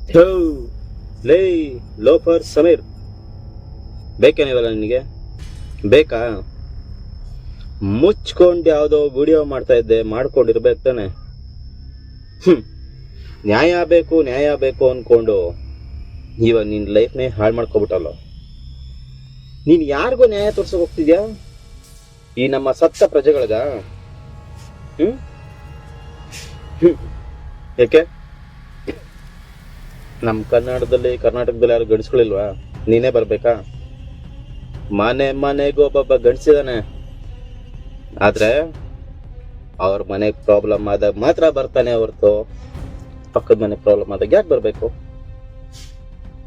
ಥೂ, ಲೇ ಲೋಫರ್ ಸಮೀರ್, ಬೇಕೇನಿವಲ್ಲ ನಿನಗೆ? ಬೇಕಾ? ಮುಚ್ಕೊಂಡು ಯಾವುದೋ ವಿಡಿಯೋ ಮಾಡ್ತಾ ಇದ್ದೆ, ಮಾಡ್ಕೊಂಡಿರ್ಬೇಕು ತಾನೆ. ನ್ಯಾಯ ಬೇಕು ಅನ್ಕೊಂಡು ಇವಾಗ ನಿನ್ನ ಲೈಫ್ನೇ ಹಾಳು ಮಾಡ್ಕೊಬಿಟ್ಟಲ್ಲ. ನೀನು ಯಾರಿಗೂ ನ್ಯಾಯ ತೋರ್ಸಕ್ ಹೋಗ್ತಿದ್ಯಾ? ಈ ನಮ್ಮ ಸತ್ತ ಪ್ರಜೆಗಳಿಗ? ಹ್ಮ್ ಹ್ಮ್. ಯಾಕೆ ನಮ್ಮ ಕರ್ನಾಟಕದಲ್ಲಿ ಯಾರು ಗಂಡಸ್ಗಳಿಲ್ವಾ? ನೀನೇ ಬರ್ಬೇಕಾ? ಮನೆಗೂ ಒಬ್ಬೊಬ್ಬ ಗಂಡಸಿದಾನೆ, ಆದ್ರೆ ಅವ್ರ ಮನೆಗೆ ಪ್ರಾಬ್ಲಮ್ ಆದಾಗ ಮಾತ್ರ ಬರ್ತಾನೆ ಹೊರತು ಪಕ್ಕದ ಮನೆ ಪ್ರಾಬ್ಲಮ್ ಆದಾಗ ಯಾಕೆ ಬರ್ಬೇಕು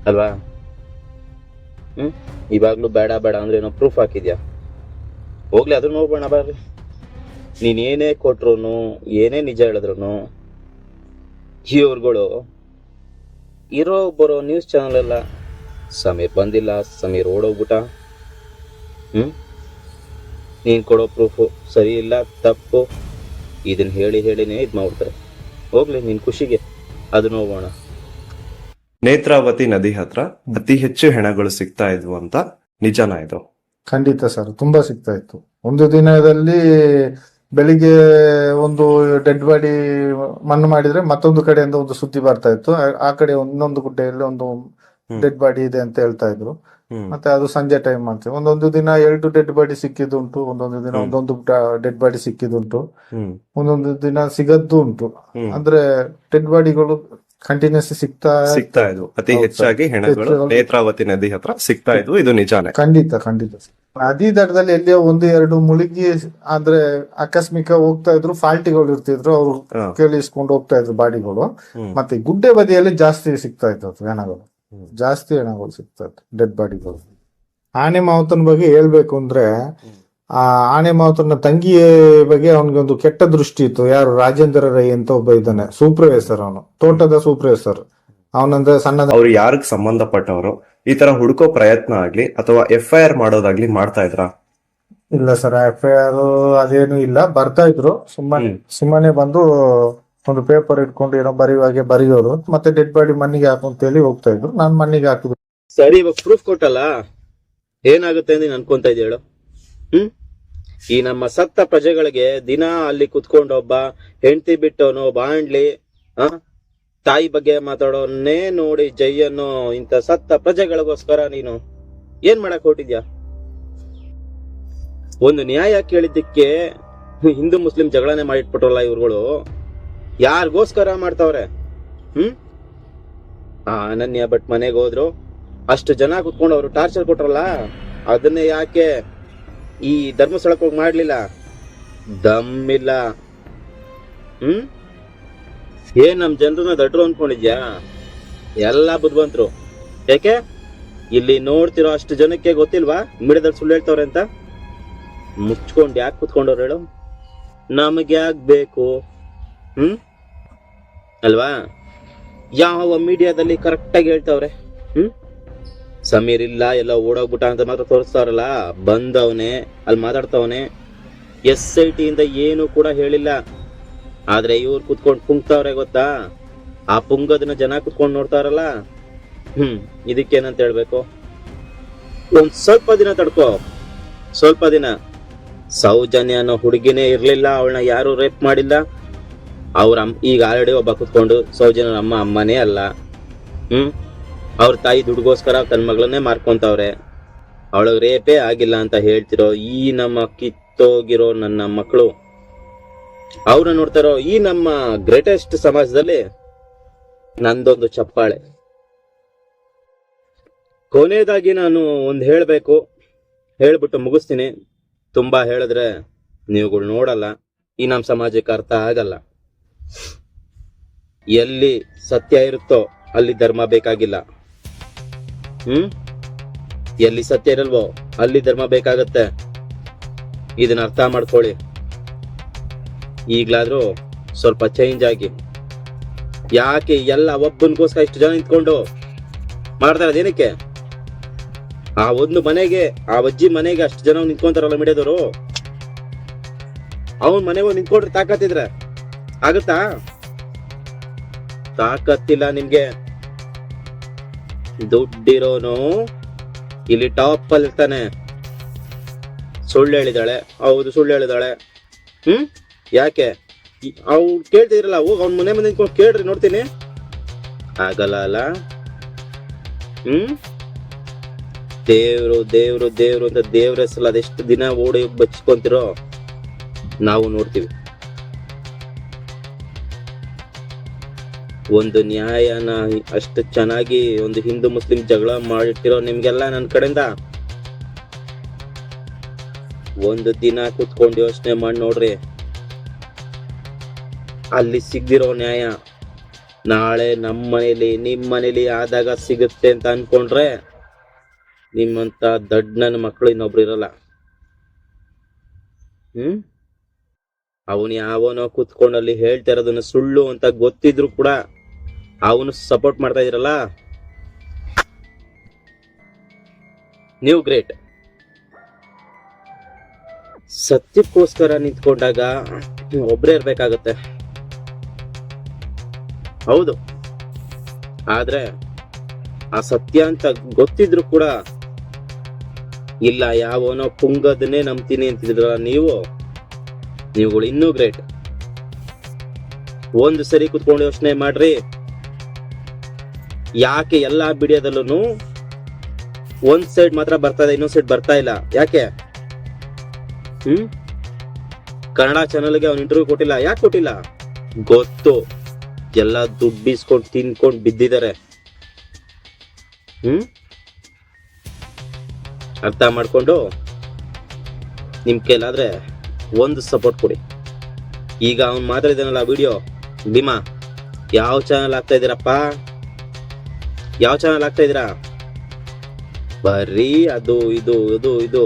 ಅಲ್ವಾ? ಇವಾಗ್ಲೂ ಬೇಡ ಅಂದ್ರೆ ಏನೋ ಪ್ರೂಫ್ ಹಾಕಿದ್ಯಾ? ಹೋಗ್ಲಿ, ಅದನ್ನ ನೋಡ್ಬೋಣ ಬರ್ರಿ. ನೀನ್ ಏನೇ ಕೊಟ್ರು, ಏನೇ ನಿಜ ಹೇಳಿದ್ರು, ಇವ್ರುಗಳು ಇರೋ ಬರೋ ನ್ಯೂಸ್ ಚಾನಲ್ ಎಲ್ಲ ಸಮೀರ್ ಬಂದಿಲ್ಲ, ಸಮೀರ್ ಓಡೋಗ್ಬಿಟ್ಟ, ನೀನ್ ಕೊಡೋ ಪ್ರೂಫು ಸರಿ ಇಲ್ಲ, ತಪ್ಪು, ಇದನ್ನ ಹೇಳಿನೇ ಇದ್ ಮಾಡ್ಬಿಡ್ತಾರೆ. ಹೋಗ್ಲಿ, ನಿನ್ ಖುಷಿಗೆ ಅದು ನೋಡೋಣ. ನೇತ್ರಾವತಿ ನದಿ ಹತ್ರ ಅತಿ ಹೆಚ್ಚು ಹೆಣಗಳು ಸಿಗ್ತಾ ಇದ್ವು ಅಂತ ನಿಜನಾ ಇದು? ಖಂಡಿತ ಸರ್, ತುಂಬಾ ಸಿಗ್ತಾ ಇತ್ತು. ಒಂದು ದಿನದಲ್ಲಿ ಬೆಳಿಗ್ಗೆ ಒಂದು ಡೆಡ್ ಬಾಡಿ ಮಣ್ಣು ಮಾಡಿದ್ರೆ ಮತ್ತೊಂದು ಕಡೆಯಿಂದ ಒಂದು ಸುದ್ದಿ ಬರ್ತಾ ಇತ್ತು. ಆ ಕಡೆ ಇನ್ನೊಂದು ಗುಡ್ಡೆಯಲ್ಲಿ ಒಂದು ಡೆಡ್ ಬಾಡಿ ಇದೆ ಅಂತ ಹೇಳ್ತಾ ಇದ್ರು. ಮತ್ತೆ ಅದು ಸಂಜೆ ಟೈಮ್ ಮಾಡ್ತೇವೆ. ಒಂದೊಂದು ದಿನ 2 ಡೆಡ್ ಬಾಡಿ ಸಿಕ್ಕಿದ್ದುಂಟು, ಒಂದೊಂದು ದಿನ ಒಂದೊಂದು ಡೆಡ್ ಬಾಡಿ ಸಿಕ್ಕಿದ್ದುಂಟು, ಒಂದೊಂದು ದಿನ ಸಿಗದ್ದು ಉಂಟು. ಅಂದ್ರೆ ಡೆಡ್ ಬಾಡಿಗಳು ಕಂಟಿನ್ಯೂಸ್ ಸಿಗ್ತಾ ಇದ್ವು. ಅತಿ ಹೆಚ್ಚಾಗಿ ಹೆಣಗಳು ನೇತ್ರಾವತಿ ನದಿ ಹತ್ರ ಸಿಗ್ತಾ ಇದ್ವು, ಇದು ನಿಜಾನೇ? ಖಂಡಿತ. ನದಿ ದಡದಲ್ಲಿ ಎಲ್ಲಿಯೋ 1-2 ಮುಳುಗಿ ಅಂದ್ರೆ ಆಕಸ್ಮಿಕ ಹೋಗ್ತಾ ಇದ್ರು, ಫಾಲ್ಟಿಗಳು ಇರ್ತಿದ್ರು, ಅವ್ರು ಕೇಳಿಸ್ಕೊಂಡು ಹೋಗ್ತಾ ಇದ್ರು ಬಾಡಿಗಳು. ಮತ್ತೆ ಗುಡ್ಡೆ ಬದಿಯಲ್ಲಿ ಜಾಸ್ತಿ ಸಿಗ್ತಾ ಇತ್ತು ಹೆಣಗಳು, ಜಾಸ್ತಿ ಹೆಣಗಳು ಸಿಗ್ತಾ ಇತ್ತು, ಡೆಡ್ ಬಾಡಿಗಳು. ಆನೆ ಮಾವುತನ ಬಗ್ಗೆ ಹೇಳ್ಬೇಕು ಅಂದ್ರೆ, ಆ ಆನೆ ಮಾವುತನ ತಂಗಿ ಬಗ್ಗೆ ಅವನಿಗೆ ಒಂದು ಕೆಟ್ಟ ದೃಷ್ಟಿ ಇತ್ತು. ಯಾರು? ರಾಜೇಂದ್ರ ರೈ ಅಂತ ಒಬ್ಬ ಇದ್ದಾನೆ, ಸೂಪರ್ವೈಸರ್, ಅವನು ತೋಟದ ಸೂಪರ್ವೈಸರ್. ಅವನಂದ್ರೆ ಸಣ್ಣ ಅವ್ರು ಯಾರಿಗೆ ಸಂಬಂಧಪಟ್ಟವರು ಈ ತರ ಹುಡುಕೋ ಪ್ರಯತ್ನ ಆಗ್ಲಿ ಅಥವಾ FIR ಮಾಡೋದಾಗ್ಲಿ ಮಾಡ್ತಾ ಇದ್ರ? ಇಲ್ಲ ಸರ್, FIR ಅದೇನು ಇಲ್ಲ. ಬರ್ತಾ ಇದ್ರು, ಸುಮ್ಮನೆ ಬಂದು ಒಂದು ಪೇಪರ್ ಇಟ್ಕೊಂಡು ಏನೋ ಬರೆಯೋರು, ಮತ್ತೆ ಡೆಡ್ ಬಾಡಿ ಮಣ್ಣಿಗೆ ಹಾಕು ಅಂತ ಹೇಳಿ ಹೋಗ್ತಾ ಇದ್ರು. ನಾನು ಮಣ್ಣಿಗೆ ಹಾಕಿದ್ರು. ಸರಿ, ಇವಾಗ ಪ್ರೂಫ್ ಕೊಟ್ಟಲ್ಲ, ಏನಾಗುತ್ತೆ ಅಂತ ನೀನ್ ಅನ್ಕೊಂತ ಇದ್ದ ಹೇಳು? ಈ ನಮ್ಮ ಸತ್ತ ಪ್ರಜೆಗಳಿಗೆ ದಿನ ಅಲ್ಲಿ ಕುತ್ಕೊಂಡು ಒಬ್ಬ ಹೆಂಡತಿ ಬಿಟ್ಟವನು ಬಾಂಡ್ಲಿ ತಾಯಿ ಬಗ್ಗೆ ಮಾತಾಡೋನ್ನೇ ನೋಡಿ ಜೈ ಅನ್ನೋ ಇಂಥ ಸತ್ತ ಪ್ರಜೆಗಳಿಗೋಸ್ಕರ ನೀನು ಏನ್ ಮಾಡಕ್ ಹೊರಟಿದ್ಯಾ? ಒಂದು ನ್ಯಾಯ ಕೇಳಿದ್ದಕ್ಕೆ ಹಿಂದೂ ಮುಸ್ಲಿಂ ಜಗಳನೆ ಮಾಡಿಟ್ಬಿಟ್ರಲ್ಲ ಇವ್ರುಗಳು. ಯಾರಿಗೋಸ್ಕರ ಮಾಡ್ತಾವ್ರೆ? ಅನನ್ಯ ಭಟ್ ಮನೆಗೆ ಹೋದ್ರು, ಅಷ್ಟು ಜನ ಕುತ್ಕೊಂಡು ಅವರು ಟಾರ್ಚರ್ ಕೊಟ್ರಲ್ಲ, ಅದನ್ನೇ ಯಾಕೆ ಈ ಧರ್ಮಸ್ಥಳಕ್ಕೆ ಹೋಗಿ ಮಾಡ್ಲಿಲ್ಲ? ದಮ್ಮಿಲ್ಲ. ಏನ್ ನಮ್ ಜನರನ್ನ ದಡ್ರು ಅನ್ಕೊಂಡಿದ್ಯಾ? ಎಲ್ಲಾ ಬುದ್ಧಿವಂತರು. ಯಾಕೆ ಇಲ್ಲಿ ನೋಡ್ತಿರೋ ಅಷ್ಟು ಜನಕ್ಕೆ ಗೊತ್ತಿಲ್ವಾ ಮೀಡಿಯಾದಲ್ಲಿ ಸುಳ್ಳು ಹೇಳ್ತವ್ರೆ ಅಂತ? ಮುಚ್ಕೊಂಡು ಯಾಕೆ ಕುತ್ಕೊಂಡವ್ರು ಹೇಳು? ನಮಗೆ ಯಾಕೆ ಬೇಕು? ಅಲ್ವಾ? ಯಾವ ಮೀಡಿಯಾದಲ್ಲಿ ಕರೆಕ್ಟಾಗಿ ಹೇಳ್ತಾವ್ರೆ, ಸಮೀರ್ ಇಲ್ಲ, ಎಲ್ಲ ಓಡೋಗ್ಬಿಟ್ಟ ಅಂತ ಮಾತ್ರ ತೋರಿಸ್ತಾವ್ರಲ್ಲ, ಬಂದವನೇ ಅಲ್ಲಿ ಮಾತಾಡ್ತವನೆ. SIT ಇಂದ ಏನು ಕೂಡ ಹೇಳಿಲ್ಲ, ಆದ್ರೆ ಇವ್ರು ಕುತ್ಕೊಂಡು ಪುಂಕ್ತಾವ್ರೆ ಗೊತ್ತಾ? ಆ ಪುಂಗದನ್ನ ಜನ ಕುತ್ಕೊಂಡು ನೋಡ್ತಾರಲ್ಲ, ಇದಕ್ಕೇನಂತ ಹೇಳ್ಬೇಕು? ಒಂದ್ ಸ್ವಲ್ಪ ದಿನ ತಡ್ಕೋ, ಸ್ವಲ್ಪ ದಿನ. ಸೌಜನ್ಯ ಅನ್ನೋ ಹುಡುಗಿನೇ ಇರ್ಲಿಲ್ಲ, ಅವಳನ್ನ ಯಾರು ರೇಪ್ ಮಾಡಿಲ್ಲ. ಅವ್ರ ಈಗ ಆಲ್ರೆಡಿ ಒಬ್ಬ ಕುತ್ಕೊಂಡು ಸೌಜನ್ಯ ಅಮ್ಮನೇ ಅಲ್ಲ, ಅವ್ರ ತಾಯಿ ದುಡ್ಗೋಸ್ಕರ ತನ್ನ ಮಗಳನ್ನೇ ಮಾರ್ಕೊಂತವ್ರೆ. ಅವಳಿಗೆ ರೇಪೇ ಆಗಿಲ್ಲ ಅಂತ ಹೇಳ್ತಿರೋ ಈ ನಮ್ಮ ಕಿತ್ತೋಗಿರೋ ನನ್ನ ಮಕ್ಕಳು, ಅವ್ರನ್ನ ನೋಡ್ತಾರೋ ಈ ನಮ್ಮ ಗ್ರೇಟೆಸ್ಟ್ ಸಮಾಜದಲ್ಲಿ ನಂದೊಂದು ಚಪ್ಪಾಳೆ. ಕೊನೆಯದಾಗಿ ನಾನು ಒಂದು ಹೇಳ್ಬಿಟ್ಟು ಮುಗಿಸ್ತೀನಿ. ತುಂಬಾ ಹೇಳಿದ್ರೆ ನೀವುಗಳು ನೋಡಲ್ಲ, ಈ ನಮ್ಮ ಸಮಾಜಕ್ಕೆ ಅರ್ಥ ಆಗಲ್ಲ. ಎಲ್ಲಿ ಸತ್ಯ ಇರುತ್ತೋ ಅಲ್ಲಿ ಧರ್ಮ ಬೇಕಾಗಿಲ್ಲ, ಎಲ್ಲಿ ಸತ್ಯ ಇರಲ್ವೋ ಅಲ್ಲಿ ಧರ್ಮ ಬೇಕಾಗತ್ತೆ. ಇದನ್ನ ಅರ್ಥ ಮಾಡ್ಕೊಳ್ಳಿ. ಈಗ್ಲಾದ್ರೂ ಸ್ವಲ್ಪ ಚೇಂಜ್ ಆಗಿ. ಯಾಕೆ ಎಲ್ಲ ಒಬ್ಬನಿಗೋಸ್ಕರ ಇಷ್ಟು ಜನ ನಿಂತ್ಕೊಂಡು ಮಾಡ್ತಾರೆ? ಅದೇನಕ್ಕೆ? ಆ ಒಂದು ಮನೆಗೆ, ಆ ಅಜ್ಜಿ ಮನೆಗೆ ಅಷ್ಟು ಜನ ನಿಂತ್ಕೊಂತಾರಲ್ಲ ಮೀಡಿಯಾದವರು, ಅವನ್ ಮನೆಗೆ ನಿಂತ್ಕೊಂಡ್ರೆ ತಾಕತ್ತಿದ್ರೆ ಆಗತ್ತಾ? ತಾಕತ್ತಿಲ್ಲ ನಿಮ್ಗೆ. ದುಡ್ಡಿರೋನು ಇಲ್ಲಿ ಟಾಪ್ ಅಲ್ಲಿ ಇರ್ತಾನೆ. ಸುಳ್ಳು ಹೇಳಿದಾಳೆ, ಹೌದು ಸುಳ್ಳು ಹೇಳಿದಾಳೆ. ಯಾಕೆ ಅವ್ರು ಕೇಳ್ತಿದ್ರಲ್ಲ, ಹೋಗ್ ಅವ್ನ ಮನೆ ಮುಂದೆ ನಿಂತ್ಕೊಂಡು ಕೇಳ್ರಿ ನೋಡ್ತೀನಿ. ಆಗಲ್ಲ ಅಲ್ಲ. ದೇವ್ರು ದೇವ್ರು ದೇವ್ರು ಅಂತ ದೇವ್ರ ಹೆಸರು ಅದೆಷ್ಟು ದಿನ ಓಡಿ ಬಚ್ಕೊಂತಿರೋ ನಾವು ನೋಡ್ತೀವಿ. ಒಂದು ನ್ಯಾಯನ ಅಷ್ಟು ಚೆನ್ನಾಗಿ ಒಂದು ಹಿಂದೂ ಮುಸ್ಲಿಂ ಜಗಳ ಮಾಡಿಟ್ಟಿರೋ ನಿಮ್ಗೆಲ್ಲ ನನ್ನ ಕಡೆಯಿಂದ ಒಂದು ದಿನ ಕುತ್ಕೊಂಡು ಯೋಚನೆ ಮಾಡಿ ನೋಡ್ರಿ. ಅಲ್ಲಿ ಸಿಗ್ದಿರೋ ನ್ಯಾಯ ನಾಳೆ ನಮ್ಮ ಮನೇಲಿ ನಿಮ್ಮ ಮನೇಲಿ ಆದಾಗ ಸಿಗುತ್ತೆ ಅಂತ ಅನ್ಕೊಂಡ್ರೆ ನಿಮ್ಮಂತ ದೊಡ್ಡ ನನ್ನ ಮಕ್ಕಳು ಇನ್ನೊಬ್ರು ಇರಲ್ಲ. ಅವನು ಯಾವನೋ ಕುತ್ಕೊಂಡು ಅಲ್ಲಿ ಹೇಳ್ತಾ ಇರೋದನ್ನ ಸುಳ್ಳು ಅಂತ ಗೊತ್ತಿದ್ರು ಕೂಡ ಅವನು ಸಪೋರ್ಟ್ ಮಾಡ್ತಾ ಇದ್ರಲ್ಲ, ನೀವು ಗ್ರೇಟ್. ಸತ್ಯಕ್ಕೋಸ್ಕರ ನಿಂತ್ಕೊಂಡಾಗ ಒಬ್ರೇ ಇರ್ಬೇಕಾಗತ್ತೆ, ಹೌದು. ಆದ್ರೆ ಆ ಸತ್ಯ ಅಂತ ಗೊತ್ತಿದ್ರು ಕೂಡ ಇಲ್ಲ ಯಾವನೋ ಪುಂಗದನ್ನೇ ನಂಬ್ತೀನಿ ಅಂತಿದ್ರಲ್ಲ ನೀವುಗಳು ಇನ್ನೂ ಗ್ರೇಟ್. ಒಂದು ಸರಿ ಕುತ್ಕೊಂಡು ಯೋಚನೆ ಮಾಡ್ರಿ, ಯಾಕೆ ಎಲ್ಲಾ ವಿಡಿಯೋದಲ್ಲೂ ಒಂದ್ ಸೈಡ್ ಮಾತ್ರ ಬರ್ತಾ ಇದೆ, ಇನ್ನೊಂದ್ ಸೈಡ್ ಬರ್ತಾ ಇಲ್ಲ? ಯಾಕೆ? ಕನ್ನಡ ಚಾನಲ್ಗೆ ಅವ್ನು ಇಂಟರ್ವ್ಯೂ ಕೊಟ್ಟಿಲ್ಲ. ಯಾಕೆ ಕೊಟ್ಟಿಲ್ಲ? ಗೊತ್ತು, ಎಲ್ಲ ದುಡ್ಡಿಸ್ಕೊಂಡು ತಿನ್ಕೊಂಡು ಬಿದ್ದಿದ್ದಾರೆ. ಅರ್ಥ ಮಾಡ್ಕೊಂಡು ನಿಮ್ ಕೈಲಾದ್ರೆ ಒಂದು ಸಪೋರ್ಟ್ ಕೊಡಿ. ಈಗ ಅವ್ನು ಮಾತಾಡಿದಾನಲ್ಲ ವಿಡಿಯೋ, ಭೀಮಾ ಯಾವ ಚಾನಲ್ ಆಗ್ತಾ ಇದೀರಪ್ಪ? ಯಾವ ಚಾನಲ್ ಆಗ್ತಾ ಇದೀರಾ? ಬರ್ರಿ ಅದು ಇದು ಇದು ಇದು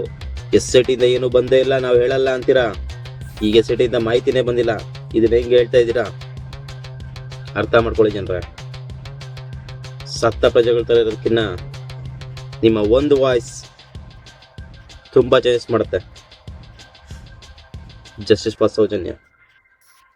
SIT ಇಂದ ಏನು ಬಂದೇ ಇಲ್ಲ, ನಾವು ಹೇಳಲ್ಲ ಅಂತೀರಾ. ಈಗ SIT ಇಂದ ಮಾಹಿತಿನೇ ಬಂದಿಲ್ಲ, ಇದನ್ನ ಹೆಂಗೆ ಹೇಳ್ತಾ ಇದ್ದೀರಾ? ಅರ್ಥ ಮಾಡ್ಕೊಳ್ಳಿ ಜನರೇ. ಸತ್ತ ಪ್ರಜೆಗಳ ತರ ಇರೋದಕ್ಕಿನ್ನ ನಿಮ್ಮ ಒಂದು ವಾಯ್ಸ್ ತುಂಬಾ ಚೇಂಜ್ ಮಾಡುತ್ತೆ. Justice for Soujanya.